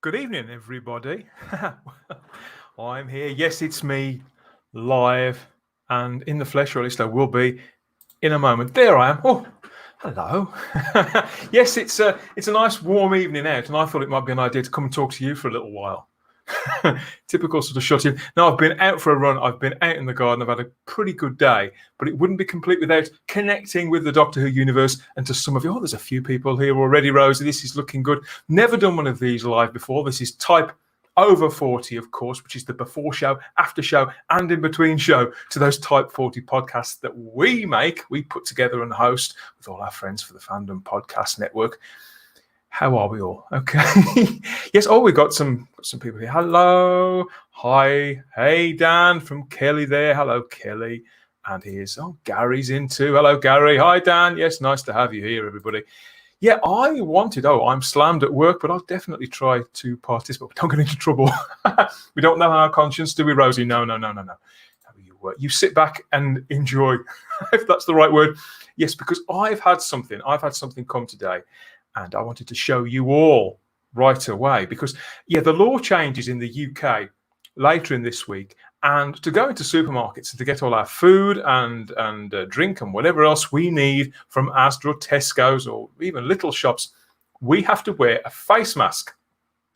Good evening, everybody. I'm here. Yes, it's me, live and in the flesh, or at least I will be in a moment. There I am. Oh, hello. Yes, it's a nice warm evening out, and I thought it might be an idea to come and talk to you for a little while. Typical sort of shut in. Now, I've been out for a run. I've been out in the garden. I've had a pretty good day, but it wouldn't be complete without connecting with the Doctor Who universe and to some of you. Oh, there's a few people here already, Rosie. This is looking good. Never done one of these live before. This is Type OVER40, of course, which is the before show, after show, and in between show to those Type 40 podcasts that we put together and host with all our friends for the Fandom Podcast Network. How are we all? Okay. Yes. Oh, we got some people here. Hello. Hi. Hey, Dan from Kelly there. Hello, Kelly. And Gary's in too. Hello, Gary. Hi, Dan. Yes, nice to have you here, everybody. Yeah, I'm slammed at work, but I'll definitely try to participate. Don't get into trouble. We don't know our conscience, do we, Rosie? No. You sit back and enjoy, if that's the right word. Yes, because I've had something come today. And I wanted to show you all right away because, the law changes in the UK later in this week. And to go into supermarkets and to get all our food and drink and whatever else we need from Asda or Tesco's or even little shops, we have to wear a face mask.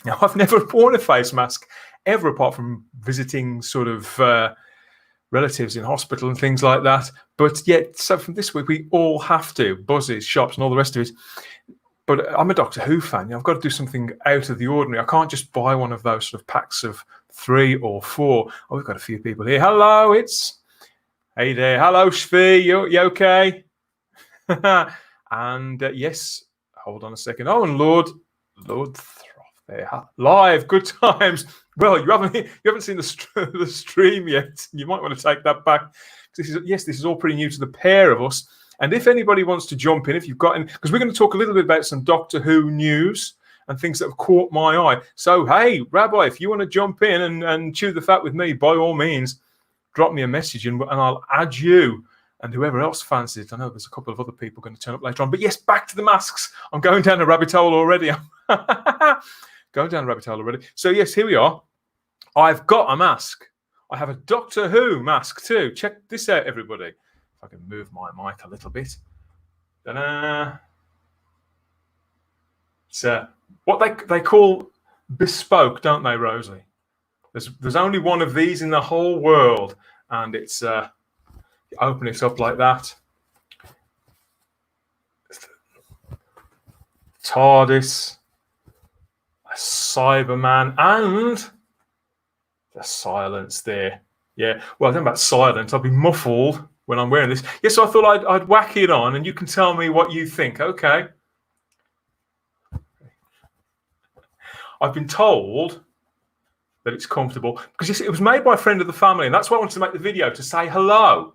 Now, I've never worn a face mask ever apart from visiting sort of relatives in hospital and things like that. But so from this week, we all have to, buzzes, shops and all the rest of it. But I'm a Doctor Who fan. I've got to do something out of the ordinary. I can't just buy one of those sort of packs of 3 or 4. Oh, we've got a few people here. Hello, hey there. Hello, Tzvi. You okay? And yes, hold on a second. Oh, and Lord Throff there. Live, good times. Well, you haven't seen the stream yet. You might want to take that back. This is all pretty new to the pair of us. And if anybody wants to jump in, if you've got any, because we're going to talk a little bit about some Doctor Who news and things that have caught my eye. So, hey, Rabbi, if you want to jump in and chew the fat with me, by all means, drop me a message and I'll add you and whoever else fancies it. I know there's a couple of other people going to turn up later on. But yes, back to the masks. I'm going down a rabbit hole already. So, yes, here we are. I've got a mask. I have a Doctor Who mask too. Check this out, everybody. I can move my mic a little bit. Ta-da. It's what they call bespoke, don't they, Rosie? There's only one of these in the whole world, and it's you open it up like that. TARDIS, a Cyberman, and the silence there. Yeah, well, I don't know about silence. I'll be muffled when I'm wearing this. Yes, so I thought I'd whack it on and you can tell me what you think. Okay. I've been told that it's comfortable because you see, it was made by a friend of the family, and that's why I wanted to make the video, to say hello.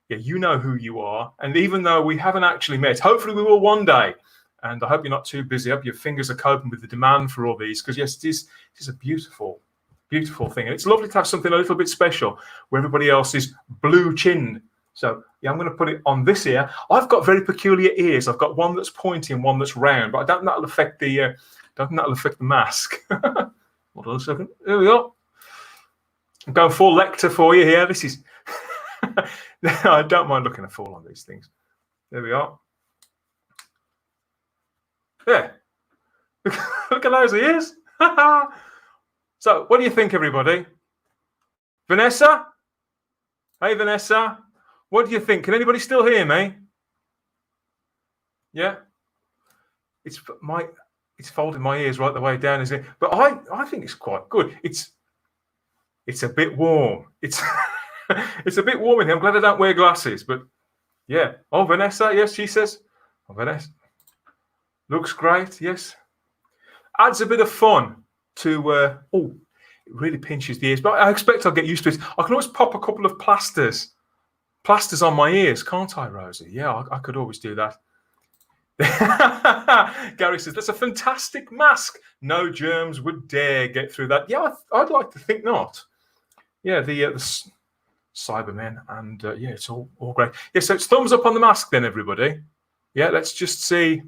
Yeah, you know who you are. And even though we haven't actually met, hopefully we will one day. And I hope you're not too busy. I hope your fingers are coping with the demand for all these, because yes, it is a beautiful, beautiful thing. And it's lovely to have something a little bit special where everybody else is blue-chinned. So, I'm going to put it on this ear. I've got very peculiar ears. I've got one that's pointy and one that's round, but I don't think that'll affect the mask. Hold on a second. There we go. I'm going full lecture for you here. This is... I don't mind looking a fool on these things. There we are. Yeah. Look at those ears. So, what do you think, everybody? Vanessa? Hey, Vanessa. What do you think? Can anybody still hear me? Yeah. It's folding my ears right the way down, isn't it? But I think it's quite good. It's a bit warm. It's a bit warm in here. I'm glad I don't wear glasses, but yeah. Oh, Vanessa, yes, she says. Oh, Vanessa. Looks great, yes. Adds a bit of fun to it really pinches the ears, but I expect I'll get used to it. I can always pop a couple of plasters on my ears, can't I, Rosie? Yeah, I could always do that. Gary says, that's a fantastic mask. No germs would dare get through that. Yeah, I'd like to think not. Yeah, the Cybermen, and it's all great. Yeah, so it's thumbs up on the mask then, everybody. Yeah, let's just see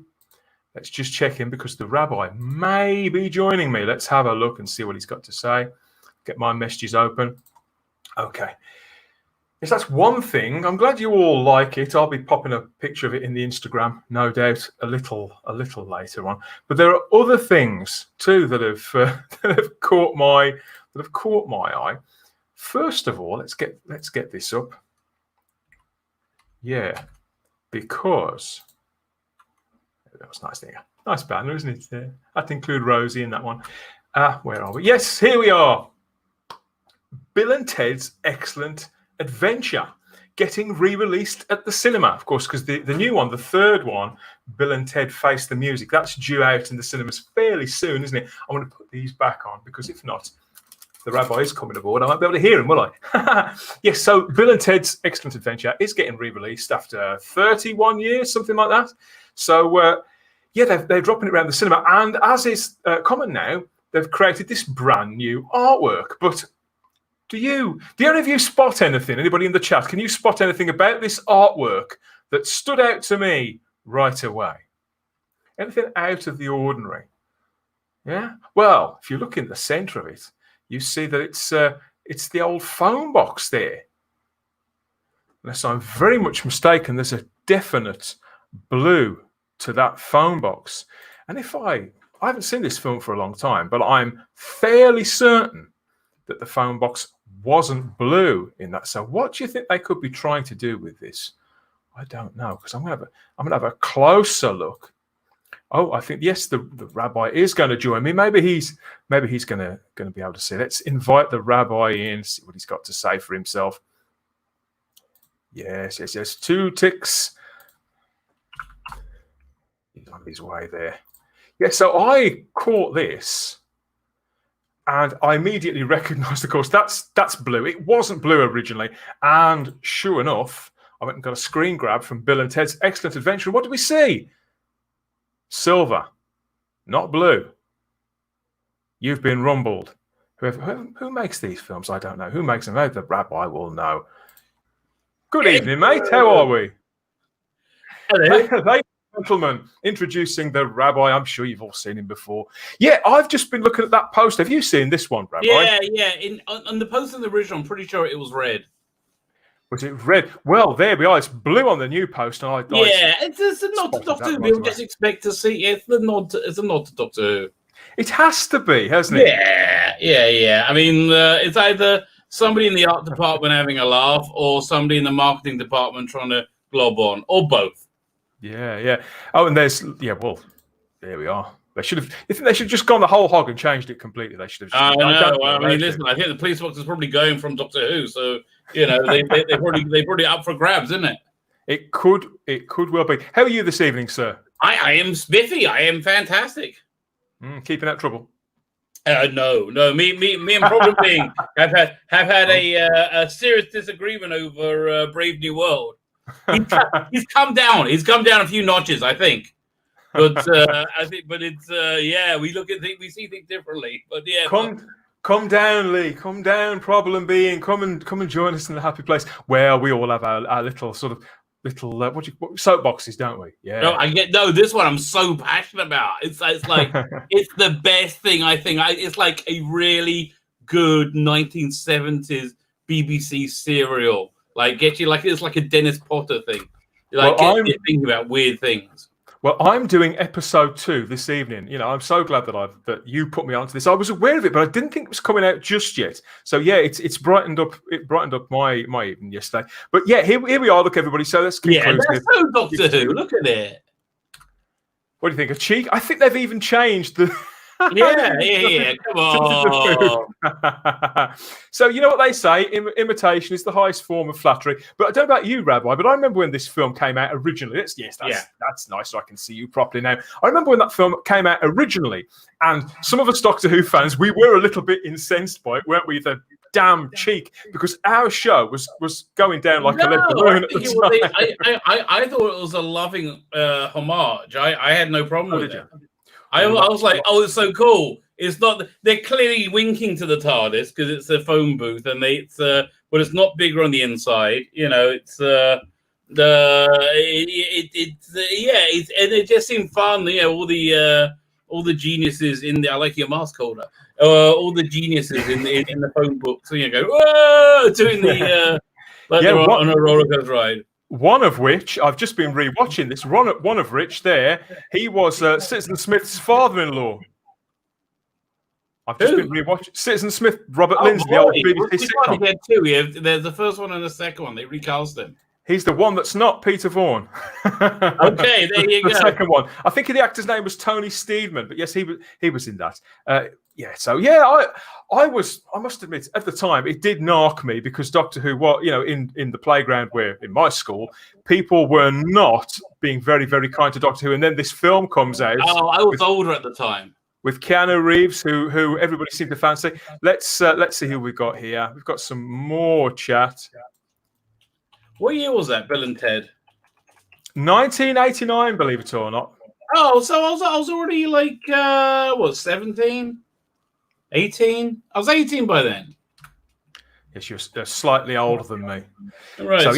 Let's just check in because the rabbi may be joining me. Let's have a look and see what he's got to say. Get my messages open. Okay. Yes, that's one thing. I'm glad you all like it. I'll be popping a picture of it in the Instagram, no doubt, a little later on. But there are other things too that have caught my eye. First of all, let's get this up. Yeah, because that was nice there. Nice banner, isn't it? I had to include Rosie in that one. Where are we? Yes, here we are. Bill and Ted's Excellent Adventure getting re-released at the cinema, of course, because the new one, the third one, Bill and Ted Face the Music, that's due out in the cinemas fairly soon, isn't it? I'm going to put these back on because if not, the rabbi is coming aboard. I won't be able to hear him, will I? Yes, so Bill and Ted's Excellent Adventure is getting re-released after 31 years, something like that. So, they're dropping it around the cinema. And as is common now, they've created this brand new artwork. But do any of you spot anything? Anybody in the chat? Can you spot anything about this artwork that stood out to me right away? Anything out of the ordinary? Yeah? Well, if you look in the center of it, you see that it's the old phone box there. Unless I'm very much mistaken, there's a definite blue to that phone box. And I haven't seen this film for a long time, but I'm fairly certain that the phone box wasn't blue in that. So what do you think they could be trying to do with this? I don't know, because I'm gonna have a closer look. Oh, I think yes, the rabbi is going to join me. Maybe he's going to be able to see. Let's invite the rabbi in, see what he's got to say for himself. Yes. 2 ticks. He's on his way there. Yeah, so I caught this, and I immediately recognised, of course, that's blue. It wasn't blue originally, and sure enough, I went and got a screen grab from Bill and Ted's Excellent Adventure. What do we see? Silver, not blue. You've been rumbled. Who makes these films? I don't know. Who makes them? Maybe the rabbi will know. Good evening, mate. How are we? Hello. Ladies and gentlemen, introducing the rabbi. I'm sure you've all seen him before. Yeah, I've just been looking at that poster. Have you seen this one, Rabbi? Yeah. On the poster in the original, I'm pretty sure it was red. Was it red? Well, there we are. It's blue on the new post. It's a nod to Doctor Who. We'll just expect to see. It's a nod to Doctor Who. It has to be, hasn't it? Yeah. I mean, it's either somebody in the art department having a laugh, or somebody in the marketing department trying to glob on, or both. Yeah. Oh, and well, there we are. They should have. I think they should have just gone the whole hog and changed it completely. They should have. I know. I mean, listen. I think the police box is probably going from Doctor Who, so they're probably up for grabs, isn't it? It could well be. How are you this evening, sir? I am spiffy. I am fantastic. Keeping out trouble. No. Me and Problem Being have had a serious disagreement over Brave New World. He's come down. He's come down a few notches, I think. But we see things differently. But yeah, come down, Lee. Come down, Problem Being. Come and join us in the happy place where we all have our little sort of soapboxes, don't we? Yeah. This one I'm so passionate about. It's like it's the best thing, I think. It's like a really good 1970s BBC serial. Like it's like a Dennis Potter thing. Like you thinking about weird things. Well, I'm doing episode 2 this evening. You know, I'm so glad that you put me onto this. I was aware of it, but I didn't think it was coming out just yet. So yeah, it's brightened up. It brightened up my evening yesterday. But yeah, here we are. Look, everybody. So let's conclude. Yeah, that's so Doctor Who. Look at it. What do you think? A cheek? I think they've even changed the. Yeah. Come on. So you know what they say? Imitation is the highest form of flattery. But I don't know about you, Rabbi, but I remember when this film came out originally. That's nice. So I can see you properly now. I remember when that film came out originally, and some of us Doctor Who fans, we were a little bit incensed by it, weren't we? The damn cheek, because our show was going down like a lead balloon at the time. I thought it was a loving homage. I had no problem with it. I was like, oh, it's so cool. It's not. They're clearly winking to the TARDIS because it's a phone booth, and but it's not bigger on the inside. You know, it's And it just seemed fun. All the geniuses in the I like your mask holder. All the geniuses in the phone book. So go whoa, doing the they're on a roller coaster ride. One of which I've just been rewatching this. One of which there, he was Citizen Smith's father-in-law. I've just been rewatching Citizen Smith, Robert Lindsay, the old BBC sitcom. There's the first one and the second one. They recast him. He's the one that's not Peter Vaughan. Okay, there you go. The second one. I think the actor's name was Tony Steedman, but yes, he was in that. I must admit, at the time, it did narc me because Doctor Who, in the playground where in my school, people were not being very, very kind to Doctor Who, and then this film comes out. Oh, I was older at the time. With Keanu Reeves, who everybody seemed to fancy. Let's see who we've got here. We've got some more chat. What year was that, Bill and Ted? 1989, believe it or not. Oh, so I was already 17? 18? I was 18 by then. Yes, you're slightly older than me. Right, so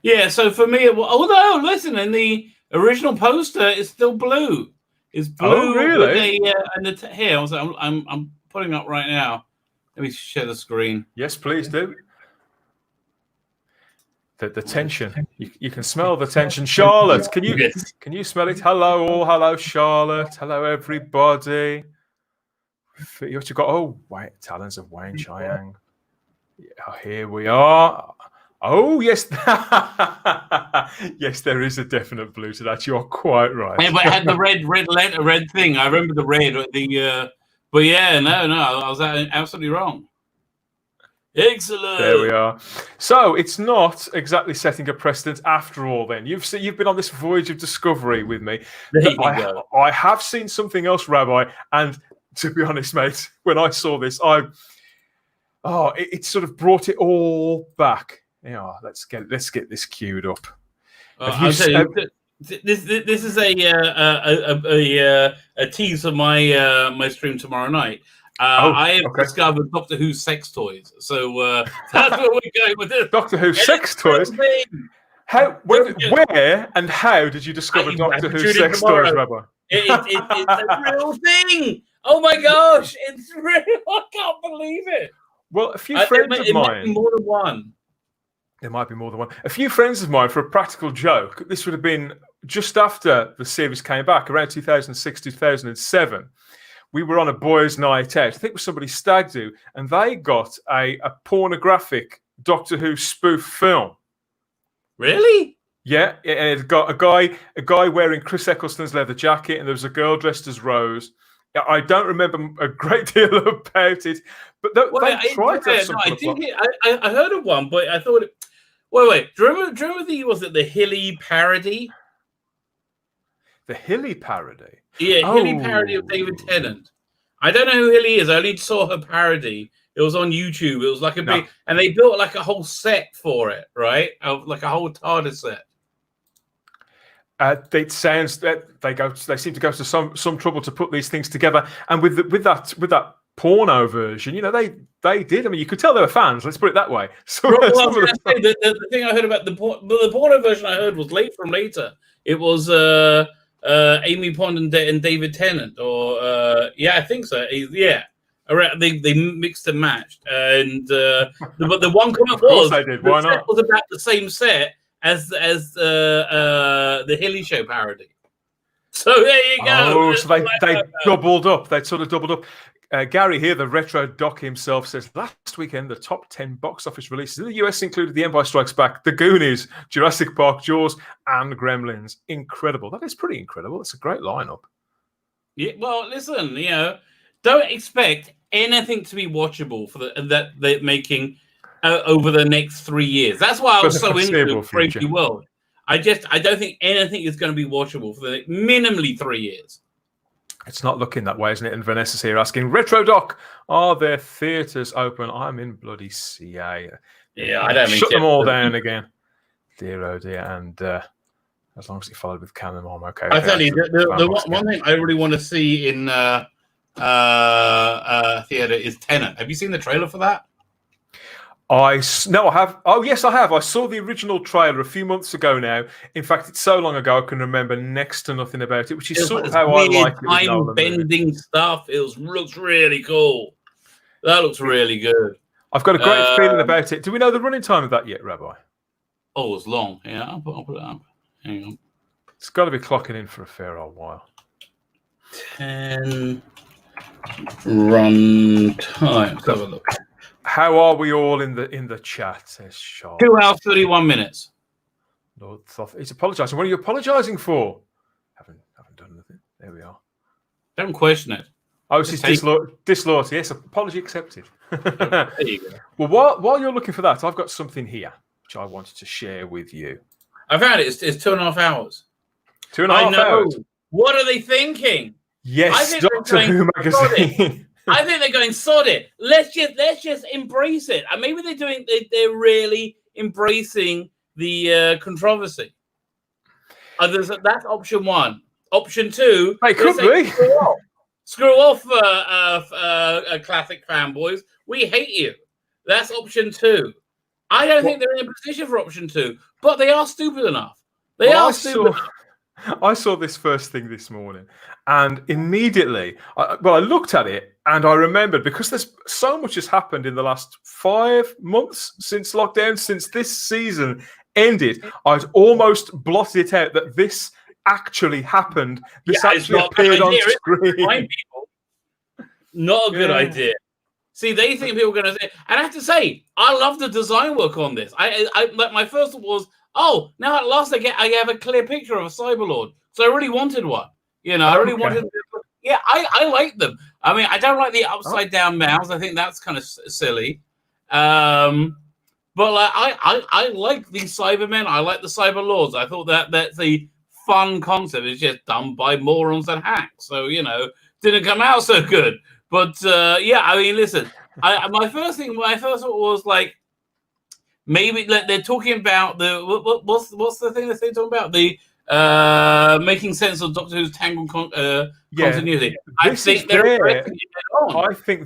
yes. So for me, although, listen, in the original poster, it's still blue. It's blue. Oh, really? Here, I'm putting up right now. Let me share the screen. Yes, please do. The tension. You can smell the tension. Charlotte, can you smell it? Hello, all. Hello, Charlotte. Hello, everybody. What you got? Oh, Talons of Wayne Chiang. Yeah, here we are. Oh, yes. Yes, there is a definite blue to that. You're quite right. Yeah, but it had the red thing. I remember the red. But yeah, no, I was absolutely wrong. Excellent. There we are. So it's not exactly setting a precedent after all. Then you've been on this voyage of discovery with me. I have seen something else, Rabbi, and to be honest, mate, when I saw this, it sort of brought it all back. Yeah, let's get this queued up. This is a tease of my stream tomorrow night. I have discovered Doctor Who sex toys, so that's where we're going with this. Doctor Who sex toys. Where and how did you discover Doctor Who sex toys, Rabbi? It's a real thing. Oh my gosh, it's real! I can't believe it. Well, a few friends of mine. Might be more than one. There might be more than one. A few friends of mine, for a practical joke, this would have been just after the series came back, around 2006, 2007. We were on a boys' night out. I think it was somebody's stag do, and they got a pornographic Doctor Who spoof film. Really? Yeah, and it got a guy wearing Chris Eccleston's leather jacket, and there was a girl dressed as Rose. I don't remember a great deal about it, but they tried to have something. I heard of one, but I thought. Wait. Do you remember the Hilly parody? The Hilly parody? Yeah, Hilly parody of David Tennant. I don't know who Hilly is. I only saw her parody. It was on YouTube. It was like a big, and they built like a whole set for it, right? Like a whole TARDIS set. It sounds that they seem to go to some trouble to put these things together, and with that porno version, they did. I mean, you could tell they were fans. Let's put it that way. So, the thing I heard about the porno version I heard was later. It was Amy Pond and David Tennant, or I think so. They mixed and matched, and but the one comment was they did. Why not? It was about the same set as the Hilly Show parody. So there you go. Oh, so they doubled up. They sort of doubled up. Gary here, the retro doc himself, says last weekend the top 10 box office releases in the US included The Empire Strikes Back, The Goonies, Jurassic Park, Jaws, and Gremlins. Incredible. That is pretty incredible. It's a great lineup. Yeah. Well, listen, don't expect anything to be watchable for that they're making over the next 3 years. That's why I was so into Brave New World. I don't think anything is going to be watchable for the minimally 3 years. It's not looking that way, isn't it? And Vanessa's here asking, Retro Doc, are there theatres open? I'm in bloody CA. Yeah, I don't mean shut them all down again. Dear, oh dear. And as long as it followed with canon, I'm okay. I tell you, the one thing I really want to see in theatre is Tenet. Have you seen the trailer for that? No, I have. Oh, yes, I have. I saw the original trailer a few months ago now. In fact, it's so long ago I can remember next to nothing about it, which is sort of how I like it with Nolan movies. Time-bending stuff. Looks really cool. That looks really good. I've got a great feeling about it. Do we know the running time of that yet, Rabbi? Oh, it's long. Yeah, I'll put it up. Hang on. It's got to be clocking in for a fair old while. 10 run time. Let's have a look. How are we all in the chat? Says Sean. 2 hours 31 minutes. Lord Thoth, he's apologising. What are you apologising for? Haven't done anything. There we are. Don't question it. Oh, it's his disloyalty. Yes, apology accepted. There you go. Well, while you're looking for that, I've got something here which I wanted to share with you. I found it. It's 2.5 hours. 2.5 hours. What are they thinking? Yes, Doctor Who magazine. I think they're going, sod it. Let's just embrace it. And maybe they're really embracing the controversy. That's option one. Option two. It could be. Screw off, classic fanboys. We hate you. That's option two. I don't think they're in a position for option two, but they are stupid enough. I saw this first thing this morning, and immediately, I looked at it and I remembered, because there's so much has happened in the last 5 months since lockdown, since this season ended. I'd almost blotted it out that this actually happened. This actually appeared on screen. Not a good idea. See, they think people are going to say, and I have to say, I love the design work on this. My first thought was, oh, now at last I have a clear picture of a Cyberlord. So I really wanted one. I really wanted. Yeah, I like them. I mean, I don't like the upside down mouths. I think that's kind of silly. But I like these Cybermen. I like the Cyberlords. I thought that's a fun concept. It's just done by morons and hacks. So didn't come out so good. But I mean, listen. My first thought was like, maybe they're talking about what's the thing that they're talking about? The making sense of Doctor Who's tangled continuity. I think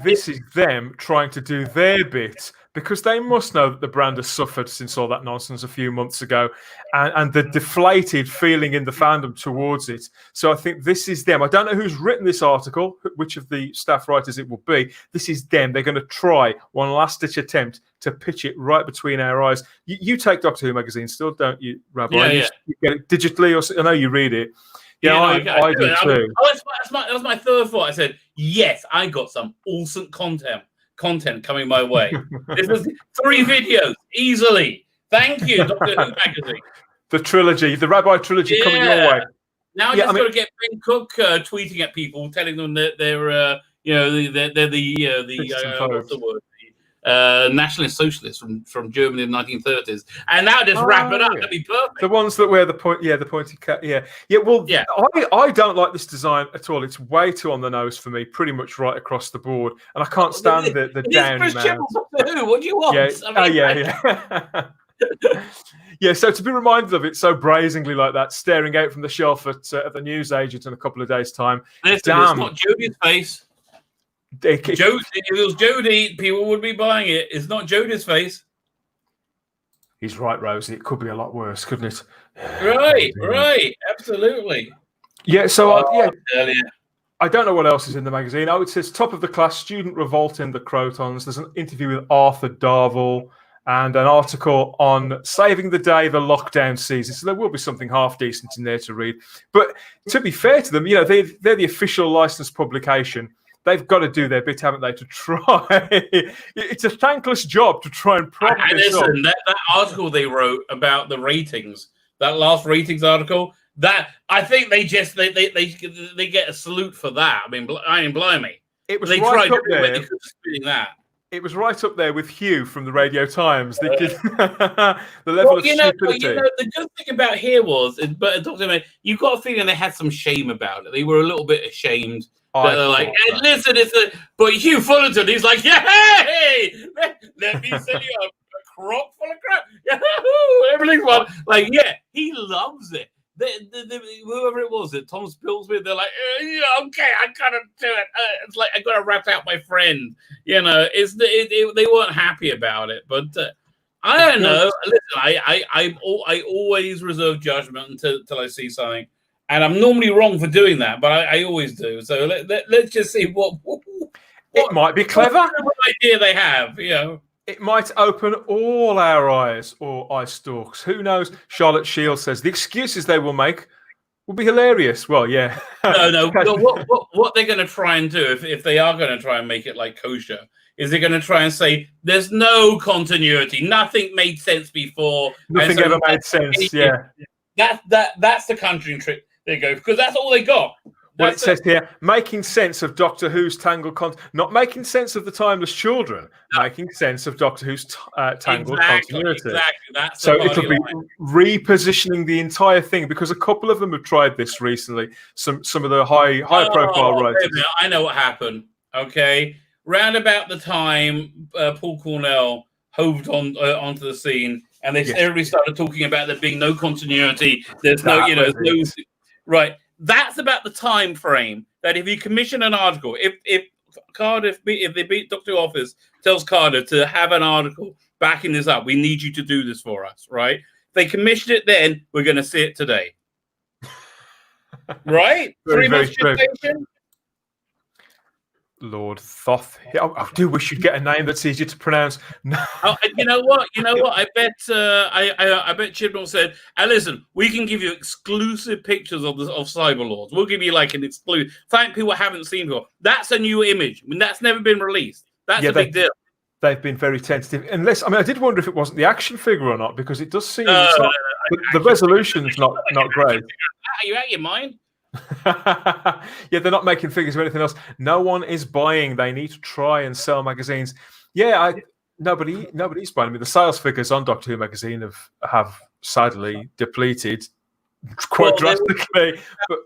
this is them trying to do their bit, because they must know that the brand has suffered since all that nonsense a few months ago, and the deflated feeling in the fandom towards it. So I think this is them. I don't know who's written this article, which of the staff writers it will be. This is them. They're going to try one last-ditch attempt to pitch it right between our eyes. You take Doctor Who magazine still, don't you, Rabbi? Yeah. You get it digitally, or I know you read it. Yeah, I do too. That was my third thought. I said, yes, I got some awesome content coming my way. This was 3 videos easily. Thank you, Doctor Who magazine. The trilogy, the Rabbi trilogy coming your way. Now I just got to get Ben Cook tweeting at people, telling them that they're what's the word? Nationalist socialists from Germany in the 1930s, and now just wrap it up. That'd be perfect. The ones that wear the pointy cap. Yeah. Well, I don't like this design at all. It's way too on the nose for me, pretty much right across the board, and I can't stand the downy man. What do you want? Yeah. Yeah, so to be reminded of it so brazenly like that, staring out from the shelf at the newsagent in a couple of days' time. Listen, it's not Jodie's face. If it was Jodie, people would be buying it. It's not Jodie's face. He's right, Rosie. It could be a lot worse, couldn't it? Right. Absolutely. Yeah, so I don't know what else is in the magazine. Oh, it says top of the class student revolt in the Crotons. There's an interview with Arthur Darvill and an article on saving the day the lockdown season. So there will be something half decent in there to read. But to be fair to them, they're the official licensed publication. They've got to do their bit, haven't they, to try. It's a thankless job to try and prop this up. That article they wrote about the ratings, that last ratings article, that I think they get a salute for that. I mean, blimey. It was they right tried up there. Spinning that. It was right up there with Hugh from the Radio Times. The level of stupidity. The good thing about here was, but you got a feeling they had some shame about it. They were a little bit ashamed. They're like, hey, listen, but Hugh Fullerton, he's like, hey, let me send you a crock full of crap. Everything's fun. Like, yeah, he loves it. whoever it was that Tom spills with, they're like, yeah, okay, I gotta do it. It's like I gotta rat out my friend. You know, they weren't happy about it, but I don't know. Listen, I always reserve judgment until I see something, and I'm normally wrong for doing that, but I always do. So let's just see what it might be clever. What idea they have, you know. It might open all our eyes or eye stalks. Who knows? Charlotte Shields says the excuses they will make will be hilarious. Well, yeah. No. What they're going to try and do, if they are going to try and make it like kosher, is they're going to try and say there's no continuity. Nothing made sense before. Nothing ever made sense. Yeah. That's the conjuring trick they go, because that's all they got. Well, it says here, making sense of Doctor Who's tangled not making sense of the Timeless Children, making sense of Doctor Who's tangled continuity. Exactly. That's so it'll be repositioning the entire thing, because a couple of them have tried this recently. Some of the high profile writers. I know what happened. Okay, round about the time Paul Cornell hoved onto the scene, and everybody started talking about there being no continuity. There's no, right. That's about the time frame that if you commission an article, if the Doctor Who office tells Carter to have an article backing this up, we need you to do this for us, right? If they commission it, then we're going to see it today, right? Very, 3 months gestation. Lord Thoth. I do wish you'd get a name that's easier to pronounce. You know what? I bet Chibnall said, listen, we can give you exclusive pictures of Cyberlords. We'll give you like an exclusive. Thank people haven't seen before. That's a new image. I mean, that's never been released. That's a big deal. They've been very tentative. Unless, I did wonder if it wasn't the action figure or not, because it does seem the resolution's not great. Are you out of your mind? Yeah, they're not making figures or anything else. No one is buying. They need to try and sell magazines. Yeah, nobody's buying. The sales figures on Doctor Who magazine have sadly depleted quite drastically. But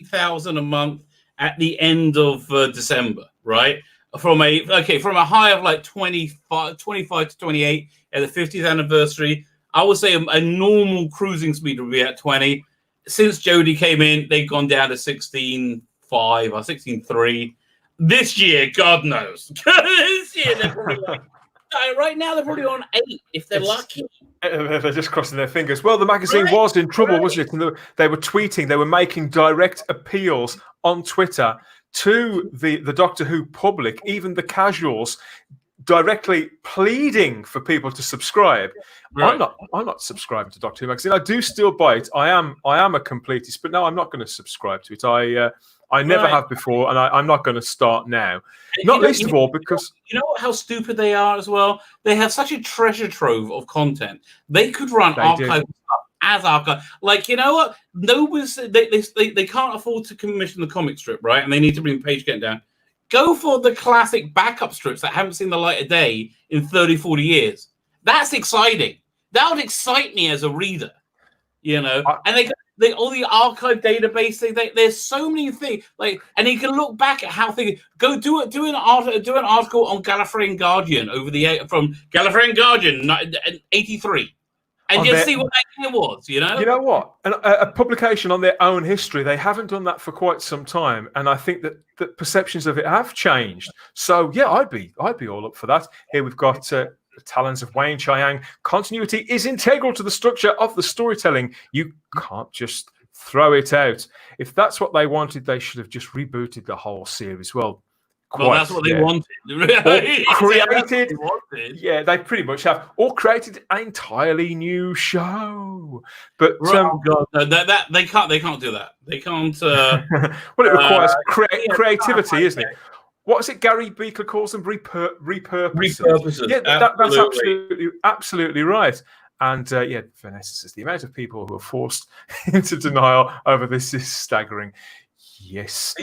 16,000 a month at the end of December, right? From a high of like 25 to 28 at the 50th anniversary, I would say a normal cruising speed would be at 20. Since Jodie came in, they've gone down to 16.5 or 16.3. This year, God knows. This year, they're probably right now, they're probably on 8 if they're lucky. They're just crossing their fingers. Well, the magazine was in trouble, wasn't it? And they were tweeting, they were making direct appeals on Twitter to the Doctor Who public, even the casuals, directly pleading for people to subscribe. Right. I'm not subscribing to Doctor Who magazine. I do still buy it. I am a completist, but no, I'm not going to subscribe to it. I never have before, and I'm not going to start now. Not least of all because you know how stupid they are as well. They have such a treasure trove of content. They could run archive stuff as archive. Like, you know what? They can't afford to commission the comic strip, right? And they need to bring page count down. Go for the classic backup strips that haven't seen the light of day in 30, 40 years. That's exciting. That would excite me as a reader, you know. And they all the archive database. There's so many things. And you can look back at how things go. Do an article on Gallifreyan Guardian from Gallifreyan Guardian 83. And just see what that year was, you know? You know what? A publication on their own history, they haven't done that for quite some time. And I think that the perceptions of it have changed. So, yeah, I'd be all up for that. Here we've got the Talons of Wayne Chiang. Continuity is integral to the structure of the storytelling. You can't just throw it out. If that's what they wanted, they should have just rebooted the whole series. Well, that's what they wanted. Yeah, they pretty much have, or created an entirely new show. But God, no, they can't do that. They can't. Well, it requires creativity, isn't it? What is it? Gary Beaker calls them repurposes. Yeah, that's absolutely right. And Vanessa says the amount of people who are forced into denial over this is staggering. Yes.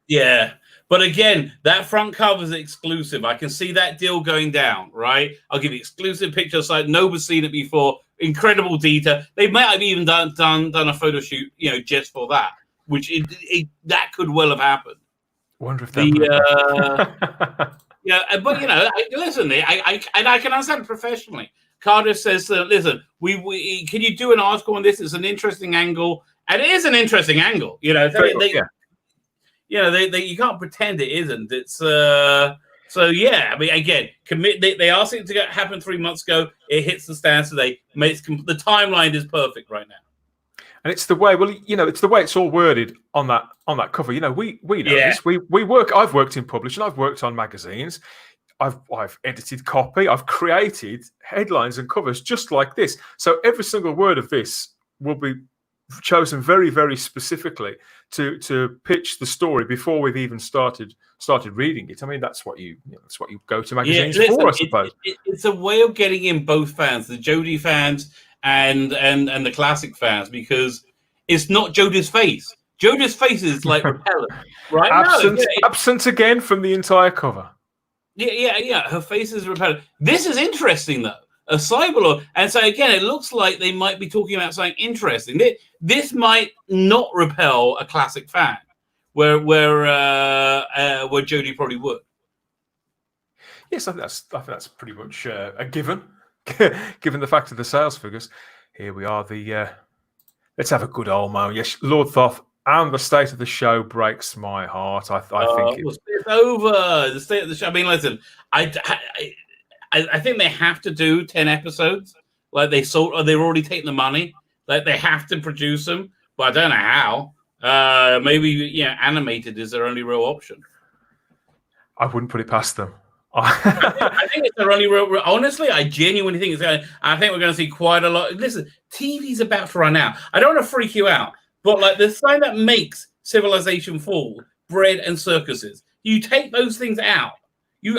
Yeah. But again, that front cover is exclusive. I can see that deal going down, right? I'll give you exclusive pictures. Like nobody's seen it before. Incredible detail. They might have even done a photo shoot, just for that, which that could well have happened. Wonder if that. But listen, I can understand professionally. Cardiff says, "Listen, we can you do an article on this? It's an interesting angle, and it is an interesting angle. You know, you can't pretend it isn't. It's so yeah. I mean, again, They asked it to happen 3 months ago. It hits the stands today. The timeline is perfect right now. And it's the way, it's the way it's all worded on that cover. You know, we know this. We work. I've worked in publishing. I've worked on magazines. I've edited copy. I've created headlines and covers just like this. So every single word of this will be chosen very, very specifically to pitch the story before we've even started reading it. I mean, that's what you go to magazines for, I suppose. It's a way of getting in both fans, the Jodie fans and the classic fans, because it's not Jodie's face. Jodie's face is like repellent, right? Absent again from the entire cover. Yeah. Her face is repellent. This is interesting, though. A cyberlord. And so, again, it looks like they might be talking about something interesting. This might not repel a classic fan, where Jodie probably would. Yes, I think that's pretty much a given, given the fact of the sales figures. Here we are. Let's have a good old moment. Yes, Lord Thoth. And the state of the show breaks my heart. I think it's over. The state of the show. I mean, listen, I think they have to do 10 episodes. Like they've already taken the money. Like they have to produce them, but I don't know how. Maybe animated is their only real option. I wouldn't put it past them. I think it's their only real. Honestly, I genuinely think it's going. I think we're going to see quite a lot. Listen, TV's about to run out. I don't want to freak you out. But like the thing that makes civilization fall, bread and circuses, you take those things out. We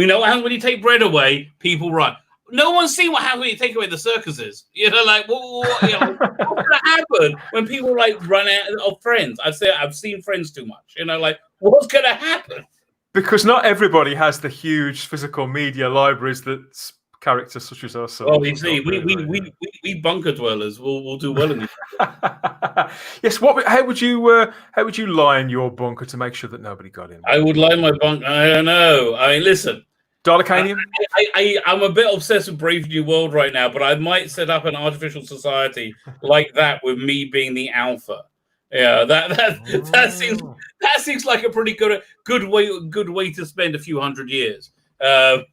know what happens when you take bread away. People run. No one's seen what happens when you take away the circuses. You know, like what's going to happen when people like run out of friends? I've seen Friends too much. You know, like what's going to happen? Because not everybody has the huge physical media libraries that characters such as us. Well, you see, we bunker dwellers. We'll do well in this. Yes. How would you line your bunker to make sure that nobody got in? I would line my bunker. I don't know. I mean, listen, Dalekanium. I'm a bit obsessed with Brave New World right now, but I might set up an artificial society like that with me being the alpha. Yeah, that seems like a pretty good way to spend a few hundred years. But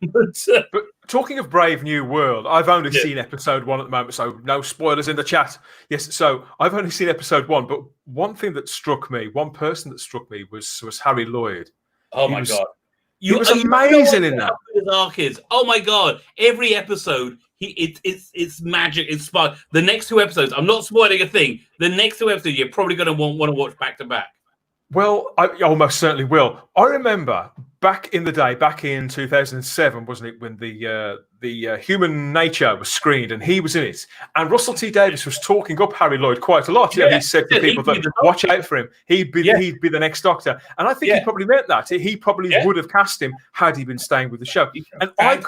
talking of Brave New World, I've only seen episode 1 at the moment, so no spoilers in the chat. Yes, so I've only seen episode 1, but one person that struck me was Harry Lloyd. Oh my God. He was amazing in that. His arc is. Oh my God. Every episode, it's magic. It's spark. The next 2 episodes, I'm not spoiling a thing. The next 2 episodes, you're probably going to want to watch back to back. Well, I almost certainly will. I remember back in the day, back in 2007, wasn't it, when the Human Nature was screened and he was in it, and Russell T Davies was talking up Harry Lloyd quite a lot. He said to people that watch out for him. He'd be the next Doctor, and I think he probably meant that. He probably would have cast him had he been staying with the show. And I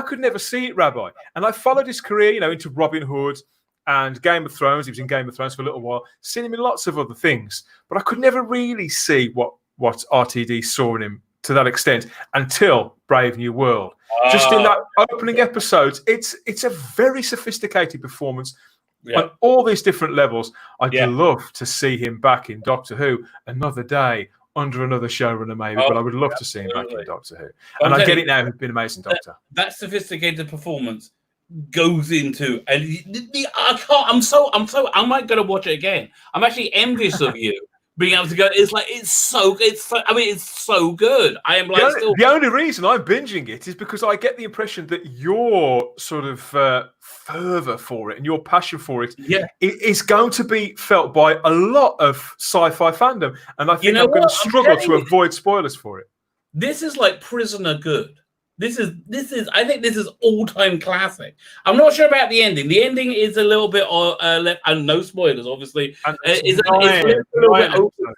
could never see it, Rabbi. And I followed his career, into Robin Hood and Game of Thrones. He was in Game of Thrones for a little while. Seen him in lots of other things, but I could never really see what RTD saw in him to that extent until Brave New World. Just in that opening episodes, it's a very sophisticated performance on all these different levels. I'd love to see him back in Doctor Who another day under another showrunner, maybe, but I would love to see him back in Doctor Who. And I get it now. He's been amazing, Doctor. That sophisticated performance goes into, and I might go to watch it again. I'm actually envious of you being able to go. It's so good. I am like the only reason I'm binging it is because I get the impression that your sort of fervor for it and your passion for it is going to be felt by a lot of sci-fi fandom, and I think I'm going to struggle to avoid spoilers for it. This is like Prisoner good. This is. I think this is all-time classic. I'm not sure about the ending. The ending is a little bit, and no spoilers, obviously. It's a little bit open.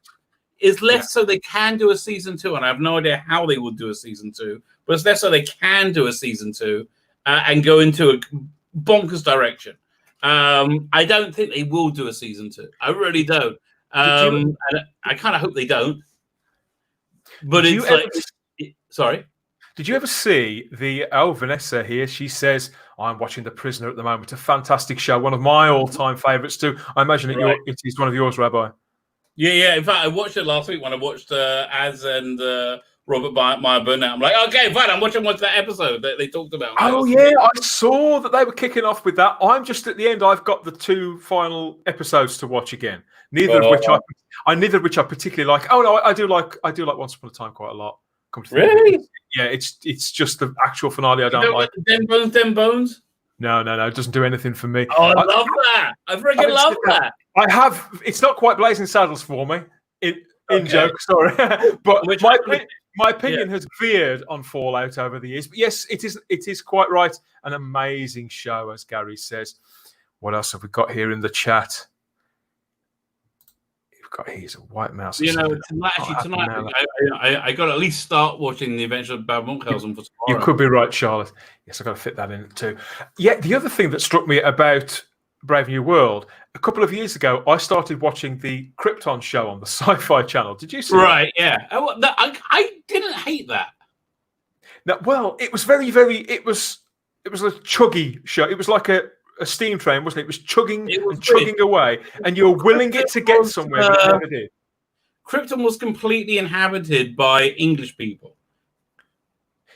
It's left so they can do a season 2, and I have no idea how they would do a season 2. But it's left so they can do a season 2 and go into a bonkers direction. I don't think they will do a season 2. I really don't. And I kind of hope they don't. But it's like, sorry. Did you ever see Vanessa here? She says, I'm watching The Prisoner at the moment. A fantastic show, one of my all-time favourites too. I imagine it is one of yours, Rabbi. Yeah. In fact, I watched it last week when I watched Az and Robert Meyer Burnett. I'm like, okay, fine. I'm watching that episode that they talked about. Oh yeah, I saw that they were kicking off with that. I'm just at the end. I've got the 2 final episodes to watch again. Neither of which I particularly like. Oh no, I do like Once Upon a Time quite a lot. Really? Yeah, it's just the actual finale I don't like. Them bones. No, it doesn't do anything for me. Oh, I love that. I freaking love that. I have. It's not quite Blazing Saddles for me. In joke, sorry, but my opinion has veered on Fallout over the years. But yes, it is quite right. An amazing show, as Gary says. What else have we got here in the chat? We've got here's a white mouse. You know, tonight I got to at least start watching The Adventure of Bad Munchausen for tomorrow. You could be right, Charlotte. Yes, I've got to fit that in too. Yeah, the other thing that struck me about Brave New World, a couple of years ago, I started watching the Krypton show on the Sci-Fi Channel. Did you see that? Yeah. I didn't hate that. No, well, it was very, very. It was a chuggy show. It was like a steam train, wasn't it? It was chugging away, and you were willing it to get somewhere, but it never did. Krypton was completely inhabited by English people.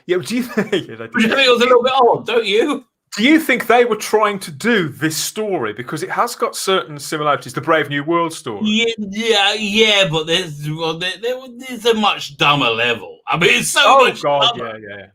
Yeah, do you think? Which I think it was a little bit odd, don't you? Do you think they were trying to do this story because it has got certain similarities, the Brave New World story? Yeah, but there's a much dumber level. I mean, it's so much dumber. Yeah.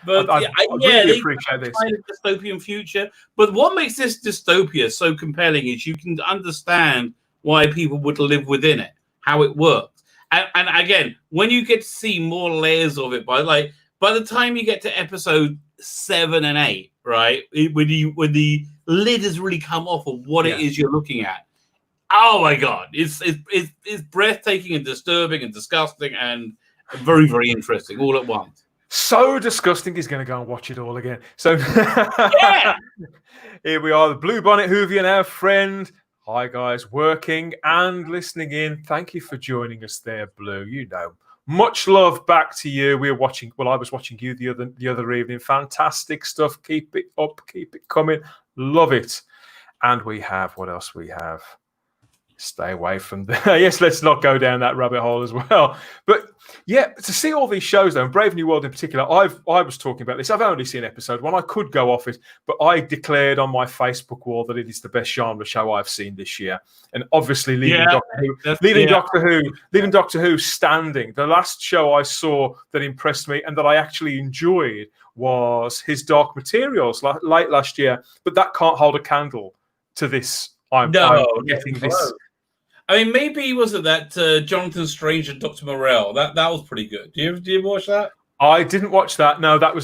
But I really appreciate this kind of dystopian future. But what makes this dystopia so compelling is you can understand why people would live within it, how it works, and again, when you get to see more layers of it, by the time you get to episode 7 and 8. Right, when the lid has really come off of what it is you're looking at. Oh my God, it's breathtaking and disturbing and disgusting and very, very interesting all at once. So disgusting, he's going to go and watch it all again. So here we are, the Blue Bonnet Whovian, our friend. Hi guys, working and listening in. Thank you for joining us there, Blue. You know. Much love back to you. I was watching you the other evening. Fantastic stuff. Keep it up. Keep it coming. Love it. And we have, what else we have? Stay away from yes, let's not go down that rabbit hole as well. But yeah, to see all these shows though, and Brave New World in particular, I was talking about this. I've only seen episode 1. I could go off it, but I declared on my Facebook wall that it is the best genre show I've seen this year. And obviously leaving Doctor Who standing. The last show I saw that impressed me and that I actually enjoyed was his Dark Materials late last year. But that can't hold a candle to this. I'm getting this. I mean, maybe was it that Jonathan Strange and Dr. Morell? That was pretty good. Did you watch that? I didn't watch that. No, that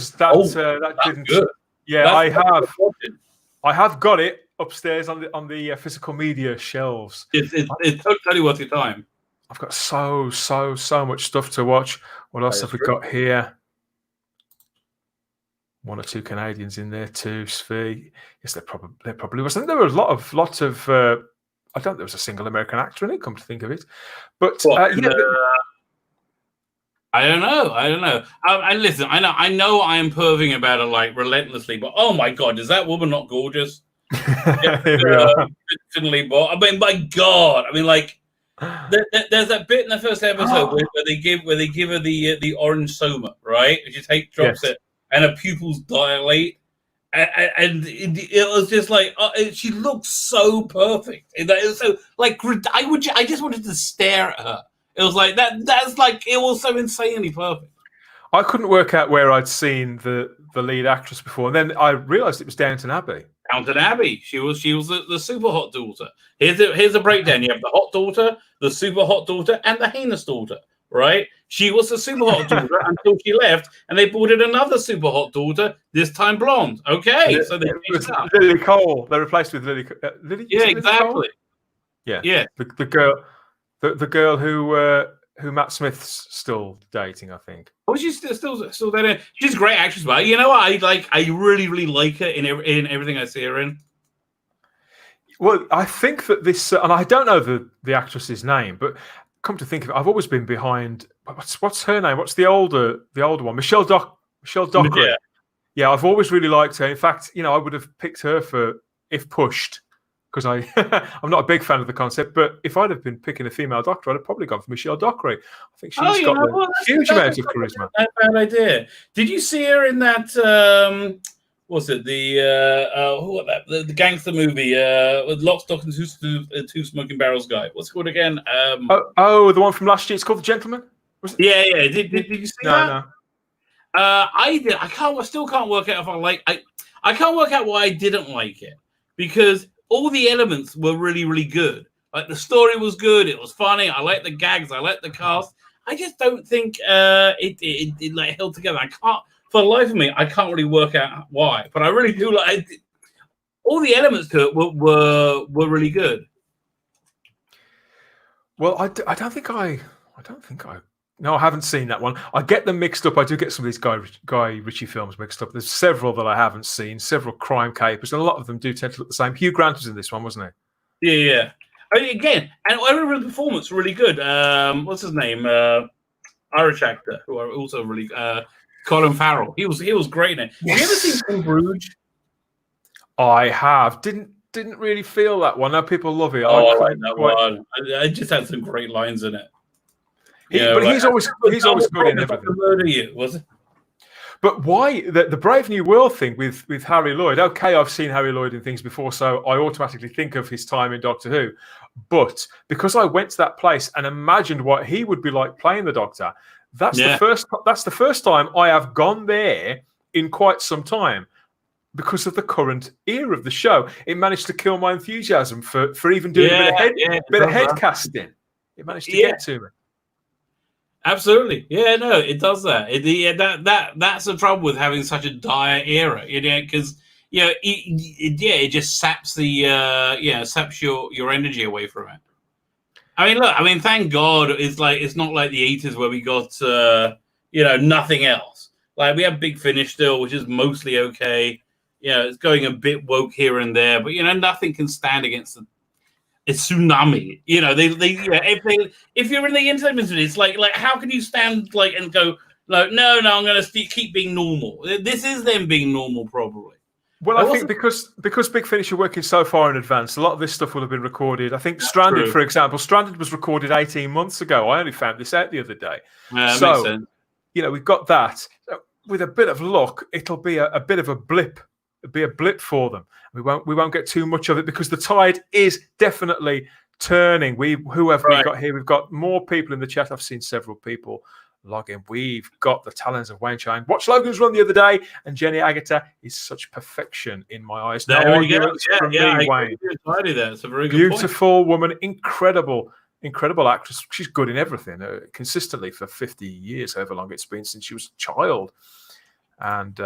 didn't. Good. Yeah, I have got it upstairs on the physical media shelves. It's totally worth your time. I've got so much stuff to watch. What else have we got here? 1 or 2 Canadians in there too. Tzvi. Yes, there probably wasn't. There were lots of. I don't think there was a single American actor in it, come to think of it. But I don't know. And listen, I know I am perving about it like relentlessly, but oh my God, is that woman not gorgeous? Finley Ball. I mean, my God. I mean, like, there's that bit in the first episode where they give her the orange soma, right? She drops it, and her pupils dilate. And it was just like she looked so perfect. It was so like I just wanted to stare at her. It was like that's like it was so insanely perfect. I couldn't work out where I'd seen the lead actress before, and then I realised it was Downton Abbey. Downton Abbey. She was the super hot daughter. Here's a breakdown. You have the hot daughter, the super hot daughter, and the heinous daughter. Right? She was the super hot daughter until she left, and they brought in another super hot daughter, this time blonde. Okay, so they Lily Cole. They replaced with Lily. Lily? Yeah, exactly. Yeah. The girl who Matt Smith's still dating, I think. Oh, she's still dating. She's a great actress, but you know what? I really, really like her in everything I see her in. Well, I think that this, and I don't know the actress's name, but come to think of it, I've always been behind. What's her name? What's the older one? Michelle Dockery. Yeah, I've always really liked her. In fact, I would have picked her for if pushed, because I'm not a big fan of the concept. But if I'd have been picking a female Doctor, I'd have probably gone for Michelle Dockery. I think she's got a huge amount of charisma. Not a bad idea. Did you see her in that? Was it the gangster movie with Lock, Stock, and Two Smoking Barrels guy? What's it called again? The one from last year. It's called The Gentleman. Was it? Yeah. Did you see that? No. I did. I still can't work out if I like. I can't work out why I didn't like it, because all the elements were really, really good. Like the story was good. It was funny. I like the gags. I like the cast. I just don't think it like held together. I can't, for the life of me, I can't really work out why. But I really do like all the elements to it were really good. Well, I don't think I. No, I haven't seen that one. I get them mixed up. I do get some of these Guy Ritchie films mixed up. There's several that I haven't seen, several crime capers, and a lot of them do tend to look the same. Hugh Grant was in this one, wasn't he? Yeah. I mean, again, and everyone's performance really good. What's his name? Irish actor who are also really Colin Farrell. He was great in it. Yes. Have you ever seen In Bruges? I have. Didn't really feel that one. Now people love it. I like that one. I just had some great lines in it. He's always good in everything. Murder you, was it? But why the Brave New World thing with Harry Lloyd? Okay, I've seen Harry Lloyd in things before, so I automatically think of his time in Doctor Who. But because I went to that place and imagined what he would be like playing the Doctor, that's the first time I have gone there in quite some time. Because of the current era of the show, it managed to kill my enthusiasm for even doing a bit of head casting. It managed to get to me. Absolutely, yeah, no, it does that. That's the trouble with having such a dire era, because it just saps saps your energy away from it. I mean, thank God, it's not like the 80s where we got nothing else. Like we have Big Finish still, which is mostly okay. It's going a bit woke here and there, but nothing can stand against a tsunami. If you're in the entertainment industry, it's like how can you stand and go no, I'm going to keep being normal. This is them being normal, probably. Well, I think because Big Finish are working so far in advance, a lot of this stuff will have been recorded. I think Stranded, for example, was recorded 18 months ago. I only found this out the other day. Makes sense. We've got that. With a bit of luck, it'll be a bit of a blip. It'll be a blip for them. We won't get too much of it because the tide is definitely turning. Who have we got here? We've got more people in the chat. I've seen several people log in. We've got the talents of Wayne Shine. Watched Logan's Run the other day, and Jenny Agata is such perfection in my eyes. There we go. Wayne. That's a very good beautiful point. Woman, incredible actress. She's good in everything, consistently for 50 years, however long it's been since she was a child. And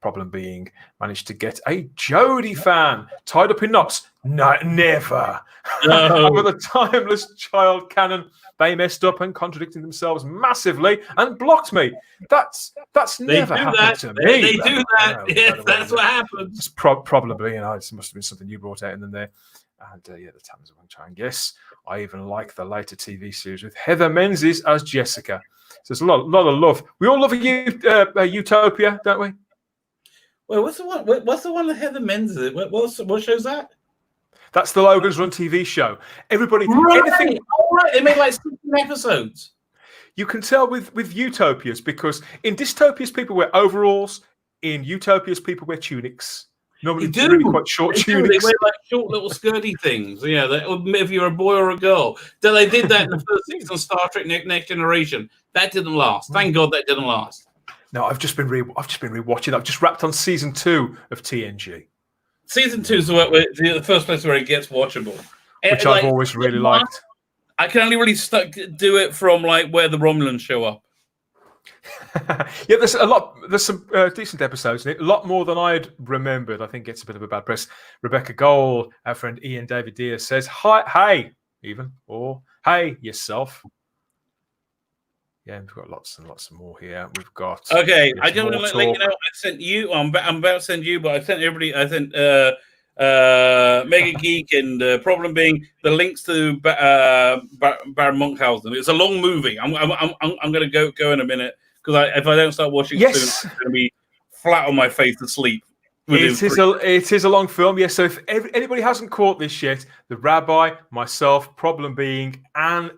problem being managed to get a Jodie fan tied up in knots. No, never. No. With a timeless child canon, they messed up and contradicted themselves massively and blocked me. That's never happened to me. They do that. Yes, that's what happens. It's probably, it must have been something you brought out in there. And the Talons of Wing Chang. Yes, I even like the later TV series with Heather Menzies as Jessica. So there's a lot of love. We all love a Utopia, don't we? Well, what's the one that Heather Menzies? What show's that? That's the Logan's Run TV show. Everybody, anything. All right, they made like 16 episodes. You can tell with Utopias because in dystopias people wear overalls. In Utopias people wear tunics. Normally, really quite short tunics. They wear like short little skirty things. Yeah, if you're a boy or a girl. So they did that in the first season of Star Trek Next Generation. That didn't last. Thank God that didn't last. No, I've just been rewatching. I've just wrapped on season 2 of TNG. Season 2 is the first place where it gets watchable, which I've always really liked. I can only really do it from like where the Romulans show up. Yeah, there's some decent episodes in it. A lot more than I'd remembered. I think it gets a bit of a bad press. Rebecca Gold, our friend Ian David Diaz says, "Hi, hey, even or hey yourself." Yeah, we've got lots and lots more here. We've got I don't want to let you know. I sent you. I'm about to send you, but I sent everybody. I sent Mega Geek and problem being the links to Baron Munchausen. It's a long movie. I'm going to go in a minute because if I don't start watching soon, I'm going to be flat on my face asleep. It is a long film, yes. So if anybody hasn't caught this yet, the Rabbi, myself, Problem Being, and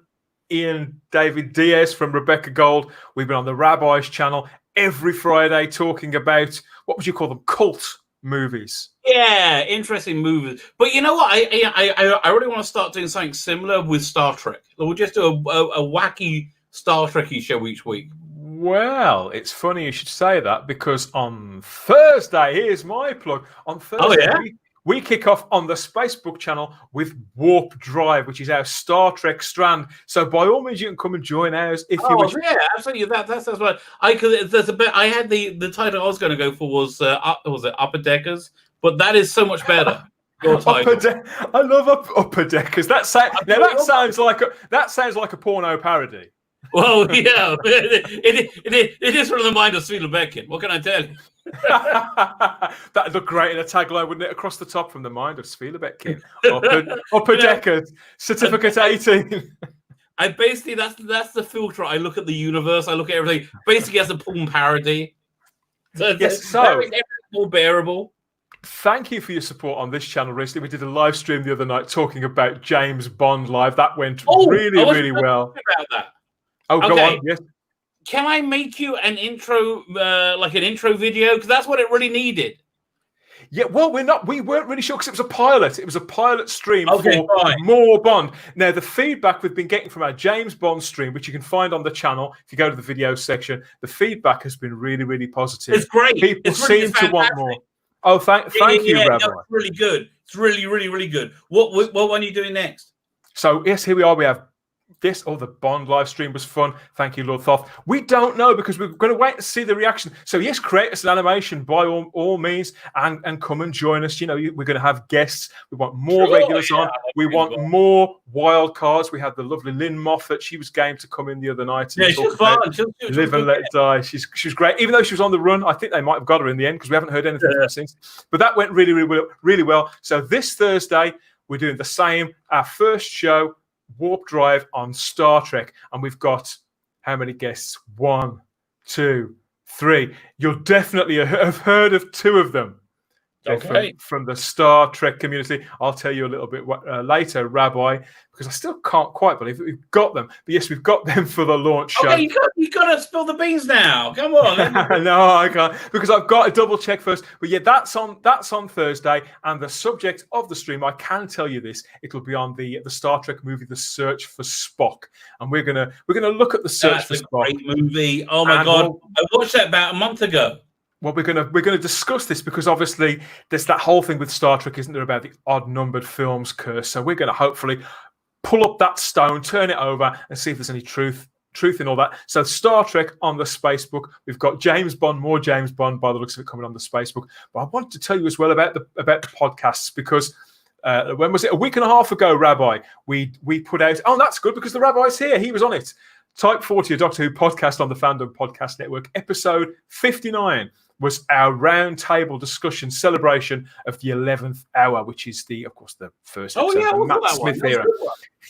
Ian David Diaz from Rebecca Gold, we've been on the Rabbi's channel every Friday talking about, what would you call them, cult movies. Yeah, interesting movies. But you know what? I really want to start doing something similar with Star Trek. We'll just do a wacky Star Trekky show each week. Well, it's funny you should say that, because on Thursday, here's my plug. On Thursday, we kick off on the Spacebook channel with Warp Drive, which is our Star Trek strand. So by all means, you can come and join ours if you wish. Yeah, absolutely. That's what there's a bit. I had the title I was going to go for was it Upper Deckers, but that is so much better. Your title. I love Upper Deckers. That sounds like a porno parody. Well, yeah, it is from the mind of Tzvi Lebetkin. What can I tell you? That'd look great in a tagline, wouldn't it? Across the top, from the mind of Tzvi Lebetkin. Upper Deckers, certificate 18. I basically that's the filter. I look at the universe. I look at everything basically as a porn parody. So it's more bearable. Thank you for your support on this channel recently. We did a live stream the other night talking about James Bond live. That went really well. About that. Oh, okay. Go on. Yes. Can I make you an intro, like an intro video? Because that's what it really needed. Yeah, well, we weren't really sure because it was a pilot. It was a pilot stream for more Bond. Now, the feedback we've been getting from our James Bond stream, which you can find on the channel if you go to the video section, the feedback has been really positive. It's great. People seem to want more. Oh, thank you, Rabbi. No, it's really good. It's really good. What one are you doing next? So, yes, here we are. We have this, the Bond live stream was fun. Thank you, Lord Thoth. We don't know because we're going to wait and see the reaction. So yes, create us an animation by all means and come and join us. You know, we're going to have guests. We want more regulars on. We want more wild cards. We had the lovely Lynn Moffat. She was game to come in the other night. Yeah, she's fun. Live and let die. She was great. Even though she was on the run, I think they might have got her in the end because we haven't heard anything from her since. But that went really well. So this Thursday, we're doing the same. Our first show, Warp Drive on Star Trek, and we've got how many guests? 1, 2, 3. You'll definitely have heard of 2 of them. Okay. From the Star Trek community. I'll tell you a little bit later, Rabbi, because I still can't quite believe that we've got them. But yes, we've got them for the launch show. Okay, you got to spill the beans now. Come on. No, I can't, because I've got to double check first. But yeah, that's on Thursday, and the subject of the stream, I can tell you this, it'll be on the Star Trek movie, The Search for Spock, and we're gonna look at The Search for Spock. Great movie. Oh my God, I watched that about a month ago. Well, we're gonna discuss this because obviously there's that whole thing with Star Trek, isn't there, about the odd-numbered films curse. So we're going to hopefully pull up that stone, turn it over, and see if there's any truth in all that. So Star Trek on the Spacebook. We've got James Bond, more James Bond by the looks of it coming on the Spacebook. But I want to tell you as well about the podcasts because when was it? A week and a half ago, Rabbi, we put out. Oh, that's good because the Rabbi's here. He was on it. Type 40, a Doctor Who podcast on the Fandom Podcast Network, episode 59. Was our roundtable discussion celebration of the 11th hour, which is of course, the first episode of the Matt Smith era.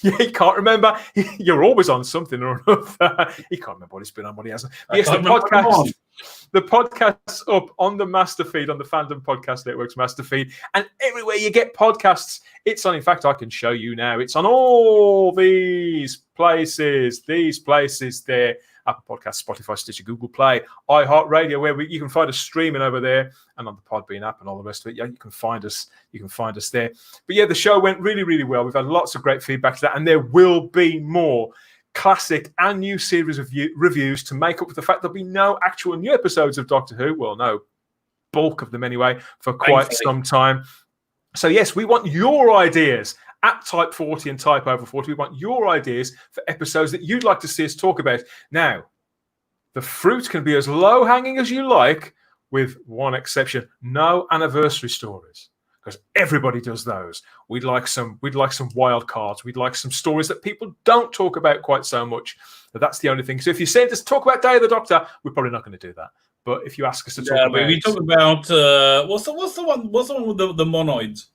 Yeah, he can't remember. You're always on something or another. He can't remember what he's been on, what he hasn't. But yes, the podcast's up on the master feed, on the Fandom Podcast Network's master feed, and everywhere you get podcasts, it's on. In fact, I can show you now. It's on all these places there. Apple Podcasts, Spotify, Stitcher, Google Play, iHeartRadio, where you can find us streaming over there, and on the Podbean app and all the rest of it. Yeah, you can find us. You can find us there. But yeah, the show went really well. We've had lots of great feedback to that, and there will be more classic and new series of reviews to make up for the fact there'll be no actual new episodes of Doctor Who. Well, no bulk of them anyway for quite some time. So yes, we want your ideas. At Type 40 and Type OVER40, we want your ideas for episodes that you'd like to see us talk about. Now, the fruit can be as low-hanging as you like, with one exception: no anniversary stories, because everybody does those. We'd like some wild cards. We'd like some stories that people don't talk about quite so much. But that's the only thing. So if you send us talk about Day of the Doctor, we're probably not going to do that. But if you ask us to talk about, we talk about what's the one with the monoids?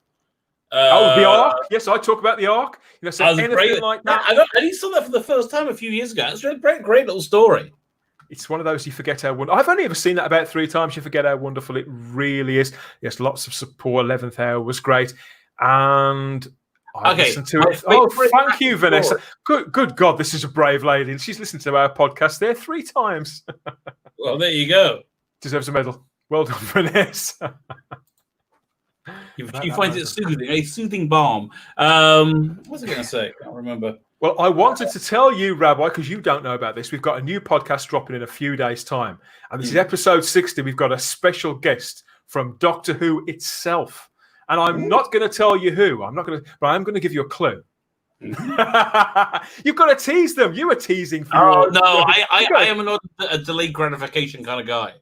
The Ark. Yes, I talk about the Ark. You know, so anything like that. I saw that for the first time a few years ago. It's a great little story. It's one of those you forget how wonderful. I've only ever seen that about 3 times. You forget how wonderful it really is. Yes, lots of support. 11th Hour was great. And I listened to it. Oh, thank you, Vanessa. Good God, this is a brave lady. And she's listened to our podcast there 3 times. Well, there you go. Deserves a medal. Well done, Vanessa. She finds it soothing, a soothing balm. What was I going to say? I can't remember. Well, I wanted to tell you, Rabbi, because you don't know about this. We've got a new podcast dropping in a few days' time. And this is episode 60. We've got a special guest from Doctor Who itself. And I'm not going to tell you who. I'm not going to, but I'm going to give you a clue. You've got to tease them. You were teasing for I am not a delayed gratification kind of guy.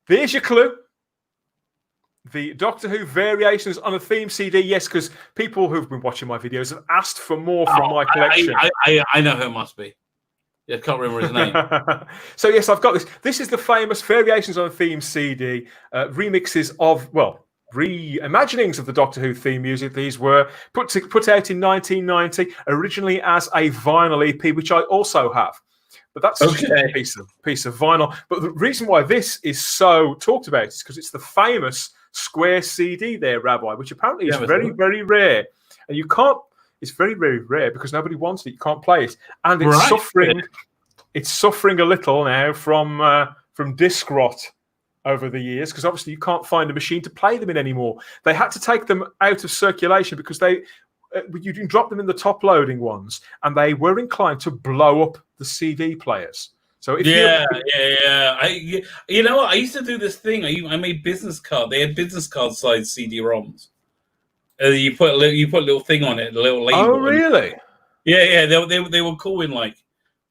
There's your clue. The Doctor Who variations on a theme CD, yes, because people who've been watching my videos have asked for more from my collection. I know who it must be. I can't remember his name. So, yes, I've got this. This is the famous variations on a theme CD, remixes of, reimaginings of the Doctor Who theme music. These were put out in 1990, originally as a vinyl EP, which I also have. But that's just a piece of vinyl. But the reason why this is so talked about is because it's the famous square CD there, Rabbi, which apparently is very, very rare. And you can't, it's very, very rare because nobody wants it. You can't play it. And it's suffering a little now from disc rot over the years, because obviously you can't find a machine to play them in anymore. They had to take them out of circulation because you can drop them in the top loading ones, and they were inclined to blow up the CD players. So if you know what? I used to do this thing. I made business cards. They had business card size CD-ROMs. You put a little thing on it, a little label. Oh, really? Yeah. They were cool in like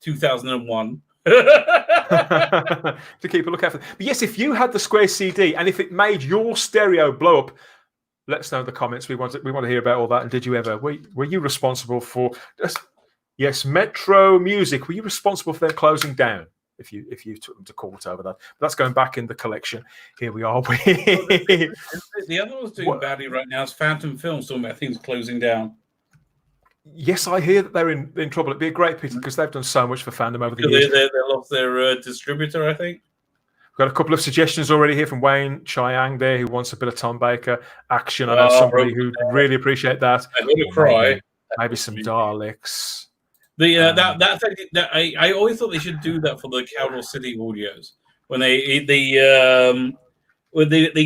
2001. To keep a lookout for. But yes, if you had the square CD and if it made your stereo blow up, let us know in the comments. We want to hear about all that. And did you ever? Were you responsible for? Yes, Metro Music. Were you responsible for them closing down? If you took them to court over that, but that's going back in the collection. Here we are. The other one's doing badly right now is Phantom Films, talking about things closing down. Yes, I hear that they're in trouble. It'd be a great pity because they've done so much for fandom over the years. They lost their distributor, I think. We've got a couple of suggestions already here from Wayne Chiang there, who wants a bit of Tom Baker action. I know somebody who'd really appreciate that. I'm going to cry. Maybe some Daleks. I always thought they should do that for the Cowdell City audios when they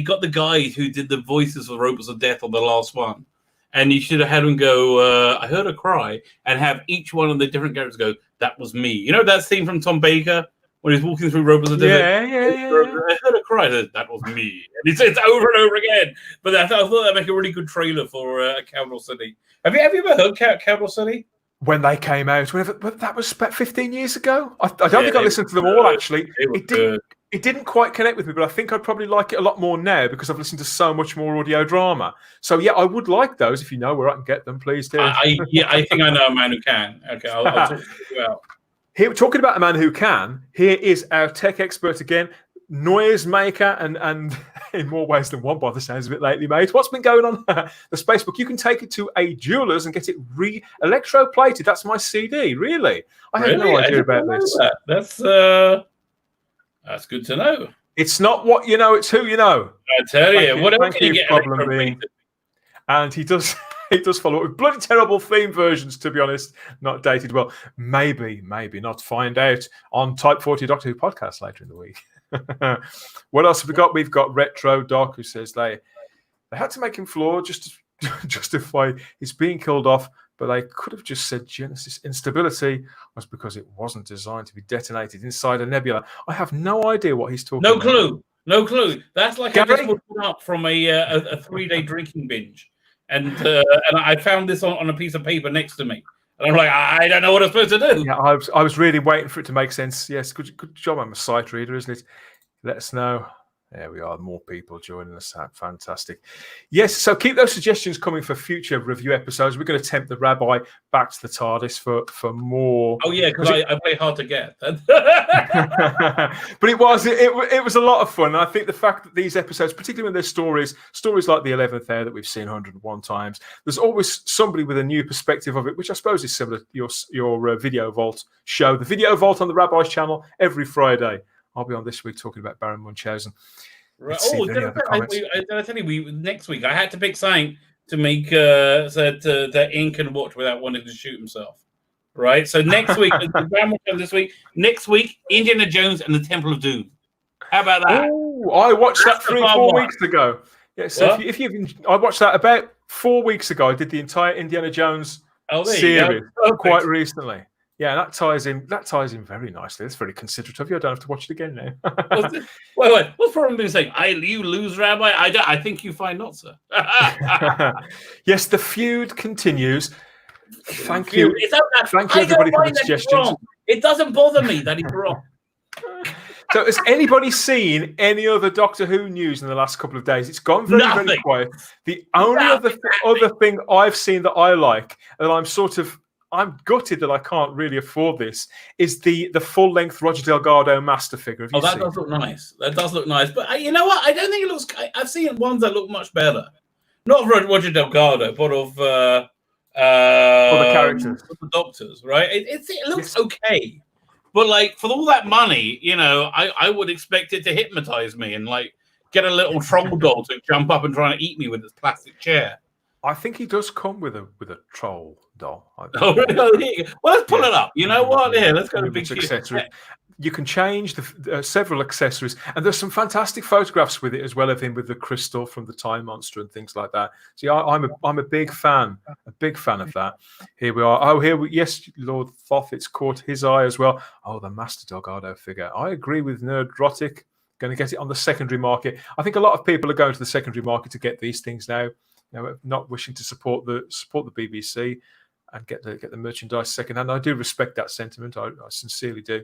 got the guys who did the voices for Robots of Death on the last one, and you should have had them go. I heard a cry, and have each one of the different characters go. That was me. You know that scene from Tom Baker when he's walking through Robots of Death. Yeah. I heard a cry. That was me. And it's over and over again. But I thought that'd make a really good trailer for Cowdell City. Have you ever heard Cowdell City? When they came out, that was about 15 years ago. I don't think I listened to them all, actually. It didn't quite connect with me, but I think I'd probably like it a lot more now because I've listened to so much more audio drama. So, yeah, I would like those. If you know where I can get them, please do. I think I know a man who can. Okay, I'll talk to you out. Here, talking about a man who can, here is our tech expert again, noisemaker, and in more ways than one by the sounds of it lately, mate. What's been going on? The Spacebook. You can take it to a jeweler's and get it electroplated. That's my CD, really. I had no idea about this. That's good to know. It's not what you know, it's who you know. I tell you, what else can you get electroplated? And he does follow up with bloody terrible theme versions, to be honest. Not dated well. Maybe not. Find out on Type 40 Doctor Who podcast later in the week. What else have we got? We've got Retro Doc, who says they had to make him flawed just to justify his being killed off, but they could have just said Genesis instability was because it wasn't designed to be detonated inside a nebula. I have no idea what he's talking about. No clue. That's like I just woke up from a 3-day drinking binge, and I found this on a piece of paper next to me. And I'm like, I don't know what I'm supposed to do. Yeah, I was really waiting for it to make sense. Yes, good job. I'm a sight reader, isn't it? Let us know. There we are. More people joining us. Fantastic. Yes, so keep those suggestions coming for future review episodes. We're going to tempt the Rabbi back to the TARDIS for more. Oh, yeah, because I play hard to get. But it was a lot of fun. And I think the fact that these episodes, particularly when there's stories like the 11th Hour that we've seen 101 times, there's always somebody with a new perspective of it, which I suppose is similar to your Video Vault show. The Video Vault on the Rabbi's channel every Friday. I'll be on this week talking about Baron Munchausen. Right. Let's see if any other comments. Did I tell you next week I had to pick something to make that Ian can watch without wanting to shoot himself. Right. So next week, next week, Indiana Jones and the Temple of Doom. How about that? Oh, I watched that 3 or 4 weeks ago. Yeah, so I watched that about 4 weeks ago. I did the entire Indiana Jones series quite recently. Yeah, that ties in very nicely. That's very considerate of you. I don't have to watch it again now. Wait. What's problem being saying? You lose, Rabbi? I think you find not, sir. Yes, the feud continues. Thank you. Thank you, everybody, for the suggestions. It doesn't bother me that he's wrong. So, has anybody seen any other Doctor Who news in the last couple of days? It's gone very quiet. The only other thing I've seen that I like, and I'm gutted that I can't really afford this, is the full-length Roger Delgado Master figure. That does look nice. That does look nice. But you know what? I don't think it looks... I've seen ones that look much better. Not of Roger Delgado, but of... the characters. The Doctors, right? It looks okay. But, like, for all that money, you know, I would expect it to hypnotize me and, like, get a little troll doll to jump up and try and eat me with its plastic chair. I think he does come with a troll doll. Oh, really? Well, let's pull it up. You know what? Yeah, let's go to big accessory. You can change the several accessories, and there's some fantastic photographs with it as well of him with the crystal from the Time Monster and things like that. See, I'm a big fan of that. Here we are. Yes, Lord Thoth, it's caught his eye as well. Oh, the Master Delgado figure. I agree with Nerdrotic. Going to get it on the secondary market. I think a lot of people are going to the secondary market to get these things now. You know, not wishing to support the BBC and get the merchandise secondhand. I do respect that sentiment. I sincerely do.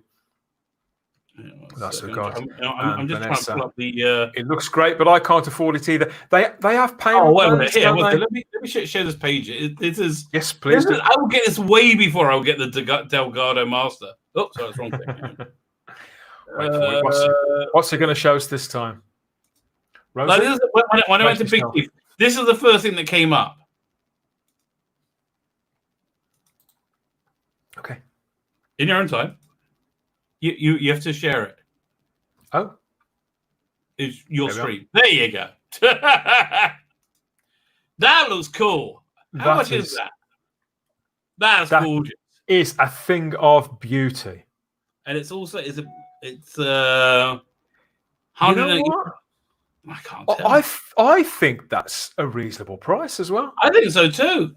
That's Agata. I'm just trying to pull up the. It looks great, but I can't afford it either. They have payment. Oh, wait a minute. Here, let me share this page. This is yes, please. I will get this way before I'll get the Delgado Master. Oh, sorry, that's wrong thing. Wait for it. What's it going to show us this time? Rosie? When I went to Big Chief, this is the first thing that came up. Okay. In your own time. You have to share it. Oh. It's your stream. There you go. That looks cool. How much is that? That's gorgeous. Is a thing of beauty. And it's also it's 100. You know what? I can't tell. I think that's a reasonable price as well. I think so too.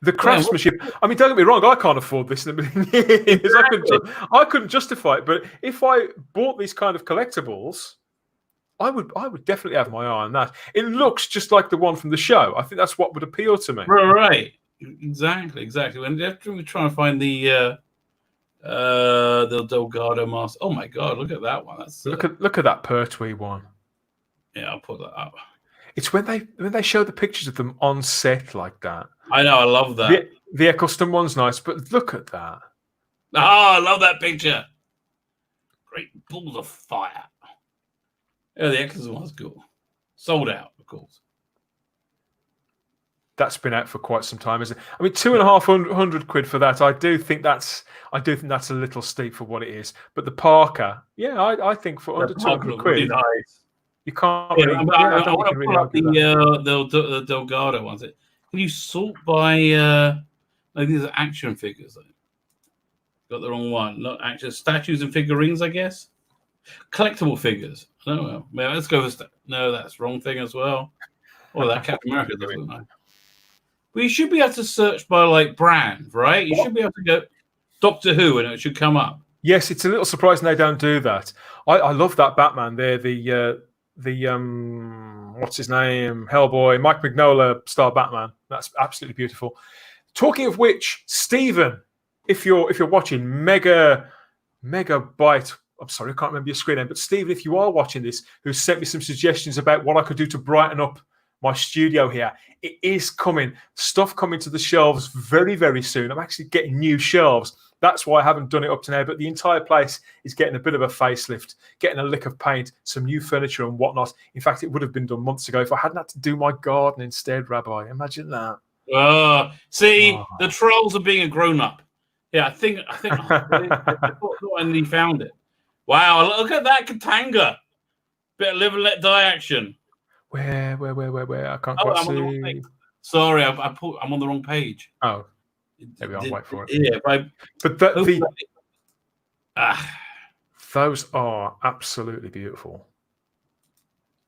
The craftsmanship. I mean, don't get me wrong. I can't afford this in a million years. Exactly. I couldn't justify it. But if I bought these kind of collectibles, I would definitely have my eye on that. It looks just like the one from the show. I think that's what would appeal to me. Right. Exactly. And after we try and find the Delgado Master. Oh my God! Look at that one. That's look at that Pertwee one. Yeah, I'll put that up. It's when they show the pictures of them on set like that. I know, I love that. The Eccleston one's nice, but look at that. Oh, I love that picture. Great balls of fire. Yeah, the Eccleston one's cool. Sold out, of course. That's been out for quite some time, isn't it? I mean, £250 for that. I do think that's a little steep for what it is. But the Parker, yeah, I think for under £200, really nice. You can't. I want to pull up the Delgado ones. Can you sort by? These are action figures. Got the wrong one. Not action statues and figurines, I guess. Collectible figures. I don't know. Maybe let's go for no. That's wrong thing as well. Oh, that Captain America doesn't know. But you should be able to search by like brand, right? You should be able to go Doctor Who and it should come up. Yes, it's a little surprising they don't do that. I love that Batman there. The what's his name? Hellboy, Mike Mignola star Batman. That's absolutely beautiful. Talking of which, Stephen, if you're watching, Megabyte. I'm sorry, I can't remember your screen name, but Stephen, if you are watching this, who sent me some suggestions about what I could do to brighten up my studio here. It is coming. Stuff coming to the shelves very, very soon. I'm actually getting new shelves. That's why I haven't done it up to now. But the entire place is getting a bit of a facelift, getting a lick of paint, some new furniture and whatnot. In fact, it would have been done months ago if I hadn't had to do my garden instead, Rabbi. Imagine that. The trolls are being a grown-up. Yeah, I think I only found it. Wow, look at that Katanga. Bit of live and let die action. Where? I can't Oh, quite I'm on the wrong see. page. Sorry, I'm on the wrong page. Oh, there we are. Wait for it. Yeah, But those are absolutely beautiful.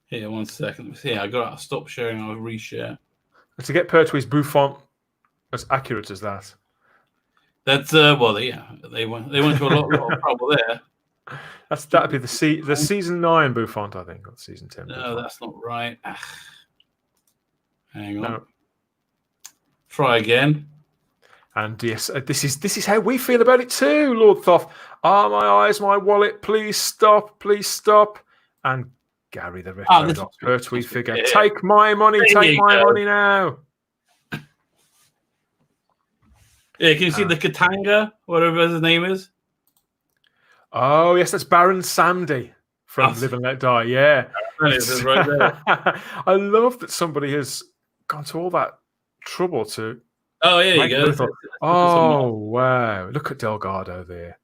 Here, 1 second. Yeah, I got to stop sharing. I'll reshare. To get Pertwee's bouffant as accurate as that. That's well, yeah, they went to a lot of trouble there. That'd be the season 9 bouffant, I think, or season 10. No, bouffant. that's not right. Hang on. No. Try again. And yes, this is how we feel about it too, Lord Thoth. Ah, my eyes, my wallet, please stop. And Gary the Retro Pertwee figure. Yeah. Take my money, take my money now. Yeah, can you see the Katanga, whatever his name is? Oh, yes, that's Baron Sandy from Live and Let Die. Yeah. That is right there. I love that somebody has gone to all that trouble to. Oh, yeah, you go. Oh, wow. Look at Delgado there.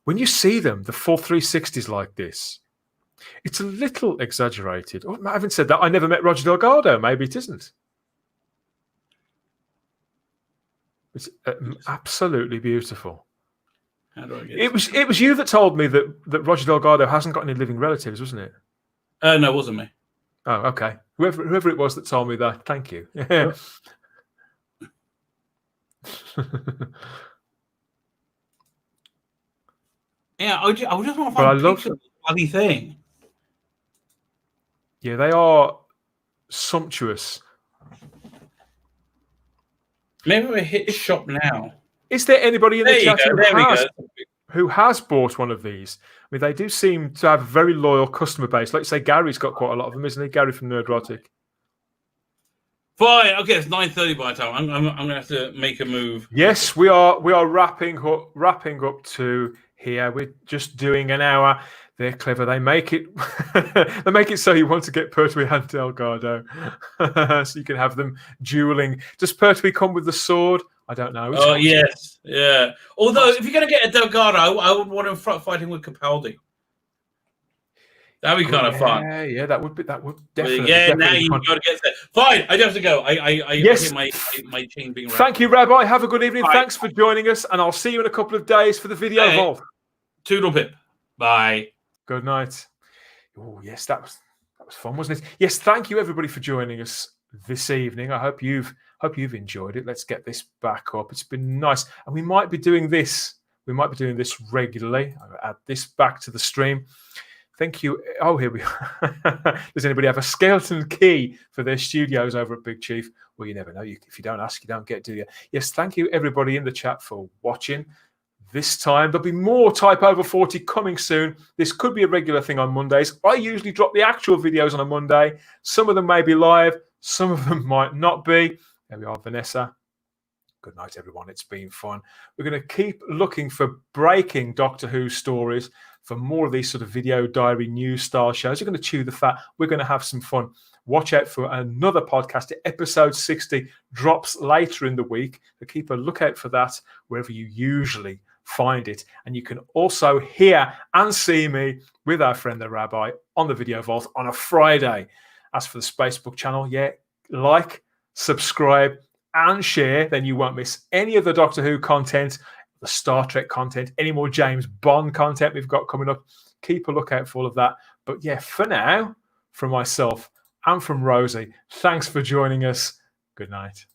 When you see them, the full 360s like this, it's a little exaggerated. Oh, I haven't said that. I never met Roger Delgado. Maybe it isn't. It's absolutely beautiful. How do I get it was you that told me that Roger Delgado hasn't got any living relatives, wasn't it? No, it wasn't me. Oh, okay. Whoever it was that told me that, thank you. Yeah, I just want to find a picture of the bloody thing. Yeah, they are sumptuous. Maybe we hit the shop now. Is there anybody in the chat who has bought one of these? I mean, they do seem to have a very loyal customer base. Like, say, Gary's got quite a lot of them, isn't he? Gary from Nerdrotic. Fine. Okay, it's 9:30 by the time. I'm going to have to make a move. Yes, we are wrapping up to here. We're just doing an hour. They're clever. They make it. They make it so you want to get Pertwee and Delgado, so you can have them dueling. Does Pertwee come with the sword? I don't know. Oh yes, yeah. Although if you're going to get a Delgado, I would want him fighting with Capaldi. That'd be kind of fun. Yeah, that would definitely. Yeah, now you got to get set. Fine, I do have to go. I yes. my chain being. Thank you, Rabbi. Have a good evening. Bye. Thanks for joining us, and I'll see you in a couple of days for the video vault. Toodle pip. Bye. Good night. Oh yes, that was fun, wasn't it? Yes, thank you everybody for joining us this evening. I hope you've enjoyed it. Let's get this back up. It's been nice, and we might be doing this. We might be doing this regularly. I'll add this back to the stream. Thank you. Oh, here we are. Does anybody have a skeleton key for their studios over at Big Chief? Well, you never know. If you don't ask, you don't get, do you? Yes, thank you everybody in the chat for watching. This time there'll be more Type Over 40 coming soon. This could be a regular thing on Mondays. I usually drop the actual videos on a Monday. Some of them may be live, some of them might not be. There we are, Vanessa. Good night, everyone. It's been fun. We're going to keep looking for breaking Doctor Who stories, for more of these sort of video diary news style shows. You're going to chew the fat. We're going to have some fun. Watch out for another podcast. Episode 60 drops later in the week. So keep a lookout for that wherever you usually find it. And you can also hear and see me with our friend the Rabbi on the Video Vault on a Friday. As for the Spacebook channel, yeah, like, subscribe, and share. Then you won't miss any of the Doctor Who content, the Star Trek content, any more James Bond content we've got coming up. Keep a lookout for all of that. But yeah, for now, from myself and from Rosie, thanks for joining us. Good night.